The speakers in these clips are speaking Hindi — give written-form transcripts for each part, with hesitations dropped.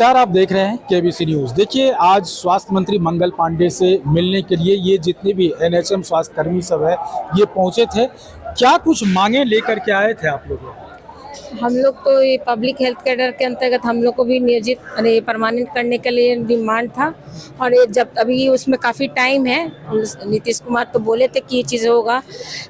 नमस्कार, आप देख रहे हैं केबीसी न्यूज़। देखिए, आज स्वास्थ्य मंत्री मंगल पांडे से मिलने के लिए ये जितने भी एनएचएम स्वास्थ्य कर्मी सब है ये पहुंचे थे। क्या कुछ मांगे लेकर के आए थे आप लोग? हम लोग तो ये पब्लिक हेल्थ कैडर के अंतर्गत हम लोग को भी नियोजित परमानेंट करने के लिए डिमांड था। और ये जब अभी उसमें काफ़ी टाइम है, नीतीश कुमार तो बोले थे कि ये चीज़ होगा,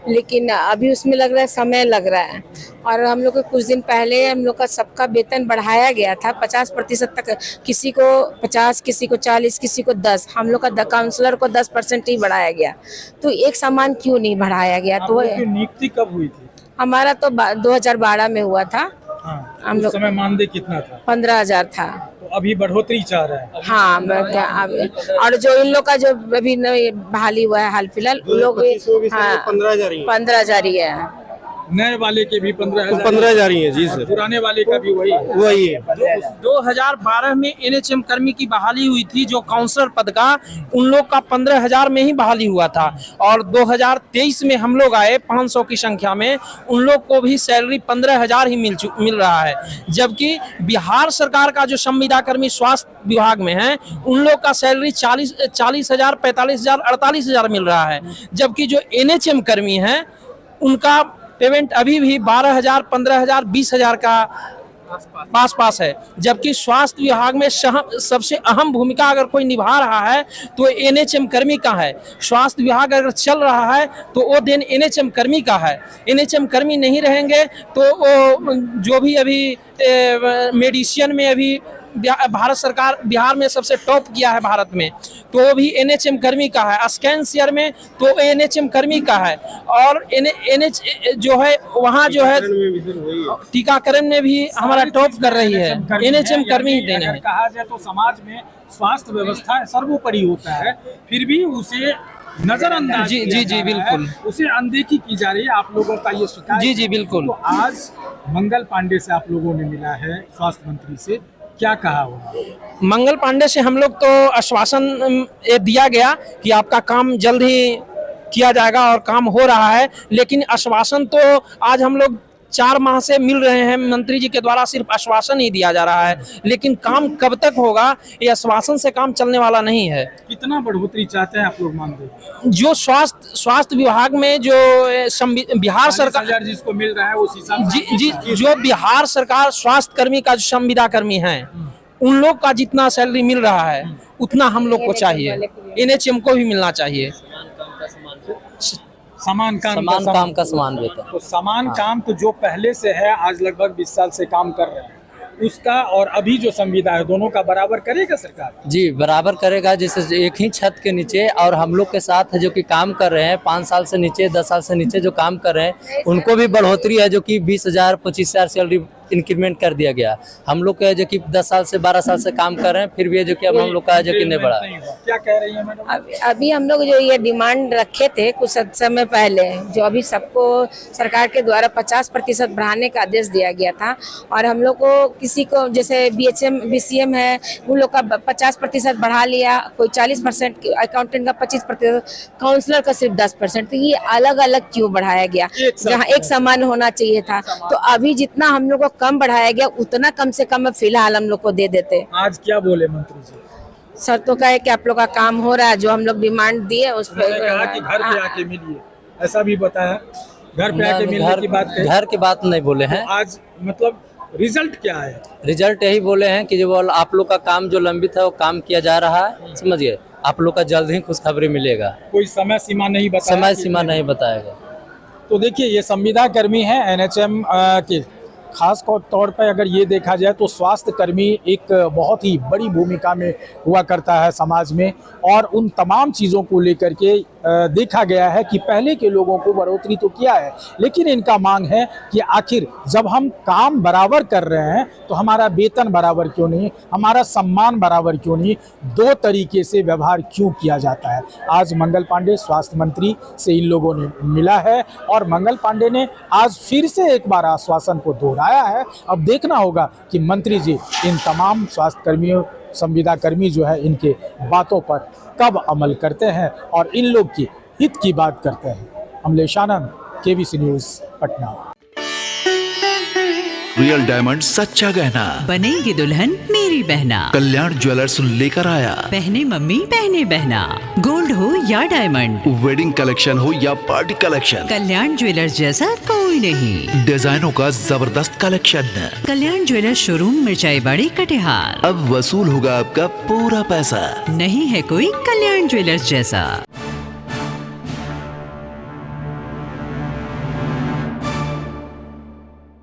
लेकिन अभी उसमें लग रहा है समय लग रहा है। और हम लोग को कुछ दिन पहले हम लोग का सबका वेतन बढ़ाया गया था 50% तक, किसी को 50, किसी को 40, किसी को 10। हम लोग का काउंसलर को 10% ही बढ़ाया गया, तो एक समान क्यों नहीं बढ़ाया गया? तो नियुक्ति कब हुई थी? हमारा तो 2012 में हुआ था। हाँ, हम उस लोग समय मानदेय कितना था? 15,000 था। तो अभी बढ़ोतरी चाह रहा है। हाँ, और जो इन लोग का जो अभी बहाली हुआ है हाल फिलहाल, उन लोग 15,000 ही है। नए वाले के भी 15,000 ही है जी सर। पुराने वाले का भी वही है। 2012 में एनएचएम कर्मी की बहाली हुई थी, जो काउंसलर पद का, उन लोग का 15,000 में ही बहाली हुआ था। और 2023 में हम लोग आए 500 की संख्या में, उन लोग को भी सैलरी 15,000 ही मिल रहा है। जबकि बिहार सरकार का जो संविदा कर्मी स्वास्थ्य विभाग में है, उन लोग का सैलरी 40,000, 45,000, 48,000 मिल रहा है। जबकि जो एनएचएम कर्मी है उनका पेमेंट अभी भी 12,000, 15,000, 20,000 का पास है। जबकि स्वास्थ्य विभाग में सबसे अहम भूमिका अगर कोई निभा रहा है तो एनएचएम कर्मी का है। स्वास्थ्य विभाग अगर चल रहा है तो वो दिन एनएचएम कर्मी का है। एनएचएम कर्मी नहीं रहेंगे तो वो जो भी अभी मेडिसिन में अभी भारत सरकार बिहार में सबसे टॉप किया है भारत में, तो वो भी एनएचएम कर्मी का है। स्कैन शेयर में तो एनएचएम कर्मी का है। और एनएच जो है वहाँ जो है टीकाकरण में भी हमारा टॉप कर रही है, एनएचएम कर्मी ही देना है। कहा जाए तो समाज में स्वास्थ्य व्यवस्था सर्वोपरि होता है, फिर भी उसे नजरअंदाज जी बिल्कुल, उसे अनदेखी की जा रही है। आप लोगों का ये शिकायत जी बिल्कुल। तो आज मंगल पांडे से आप लोगों ने मिला है, स्वास्थ्य मंत्री से, क्या कहा हुआ? मंगल पांडे से हम लोग तो आश्वासन ये दिया गया कि आपका काम जल्द ही किया जाएगा और काम हो रहा है। लेकिन आश्वासन तो आज हम लोग 4 माह से मिल रहे हैं, मंत्री जी के द्वारा सिर्फ आश्वासन ही दिया जा रहा है। लेकिन काम कब तक होगा, ये आश्वासन से काम चलने वाला नहीं है। कितना बढ़ोतरी चाहते हैं आप लोग मानदेय? जो स्वास्थ्य विभाग में जो बिहार सरकार जिसको मिल रहा है उस हिसाब से जी जो बिहार सरकार स्वास्थ्य कर्मी का जो संविदा कर्मी है, उन लोग का जितना सैलरी मिल रहा है उतना हम लोग को चाहिए, एनएचएम को भी मिलना चाहिए। समान काम का समान वेतन। तो समान काम तो जो पहले से है, आज लगभग 20 साल से काम कर रहे हैं, उसका और अभी जो संविदा है दोनों का बराबर करेगा सरकार? जी बराबर करेगा। जैसे एक ही छत के नीचे और हम लोग के साथ है जो कि काम कर रहे हैं 5 साल से नीचे, 10 साल से नीचे जो काम कर रहे हैं, उनको भी बढ़ोतरी है, जो कि 20,000, 25,000 सैलरी इंक्रीमेंट कर दिया गया। हम लोग का जो कि 10 साल से 12 साल से काम कर रहे हैं, फिर भी जो कि अब हम लोग का जो कि नहीं बढ़ा। क्या कह रही है मैडम? अभी हम लोग जो ये डिमांड रखे थे कुछ समय पहले, जो अभी सबको सरकार के द्वारा 50% बढ़ाने का आदेश दिया गया था। और हम लोग को किसी को जैसे बीसीएम है, उन लोग का 50% बढ़ा लिया, कोई 40%, अकाउंटेंट का 25%, काउंसलर का सिर्फ 10%। तो ये अलग अलग क्यों बढ़ाया गया, जहाँ एक समान होना चाहिए था? तो अभी जितना हम लोग को कम बढ़ाया गया उतना कम से कम फिलहाल हम लोग को दे देते। आज क्या बोले मंत्री जी? सर तो कहे कि आप लोग का काम हो रहा है, जो हम लोग डिमांड दिए उस पर कहा कि घर पे आके मिलिए, ऐसा भी बताया। घर पे आके मिलने की बात कही। घर की बात नहीं बोले हैं। आज मतलब रिजल्ट क्या है? रिजल्ट यही बोले हैं कि जो आप लोग का काम जो लंबित है वो काम किया जा रहा है, समझिए। आप लोग का जल्द ही खुशखबरी मिलेगा। कोई समय सीमा नहीं बताया? समय सीमा नहीं बताएगा। तो देखिए, ये संविदा कर्मी है एनएचएम के। खास तौर पर अगर ये देखा जाए तो स्वास्थ्य कर्मी एक बहुत ही बड़ी भूमिका में हुआ करता है समाज में, और उन तमाम चीज़ों को लेकर के देखा गया है कि पहले के लोगों को बढ़ोतरी तो किया है, लेकिन इनका मांग है कि आखिर जब हम काम बराबर कर रहे हैं तो हमारा वेतन बराबर क्यों नहीं, हमारा सम्मान बराबर क्यों नहीं, 2 तरीके से व्यवहार क्यों किया जाता है। आज मंगल पांडे स्वास्थ्य मंत्री से इन लोगों ने मिला है, और मंगल पांडे ने आज फिर से एक बार आश्वासन को दोहराया है। अब देखना होगा कि मंत्री जी इन तमाम स्वास्थ्य कर्मियों, संविदा कर्मी जो है, इनके बातों पर कब अमल करते हैं और इन लोग की हित की बात करते हैं। Amlesh Anand, KBC news, Patna. Real diamond सच्चा गहना। बनेगी दुल्हन मेरी बहना। कल्याण ज्वेलर्स लेकर आया। पहने मम्मी पहने बहना। गोल्ड हो या डायमंड, वेडिंग कलेक्शन हो या पार्टी कलेक्शन, कल्याण ज्वेलर्स जैसा कोई नहीं। डिजाइनों का जबरदस्त कलेक्शन। कल्याण ज्वेलर्स शोरूम मिर्चाई बाड़ी कटिहार। अब वसूल होगा आपका पूरा पैसा। नहीं है कोई कल्याण ज्वेलर्स जैसा।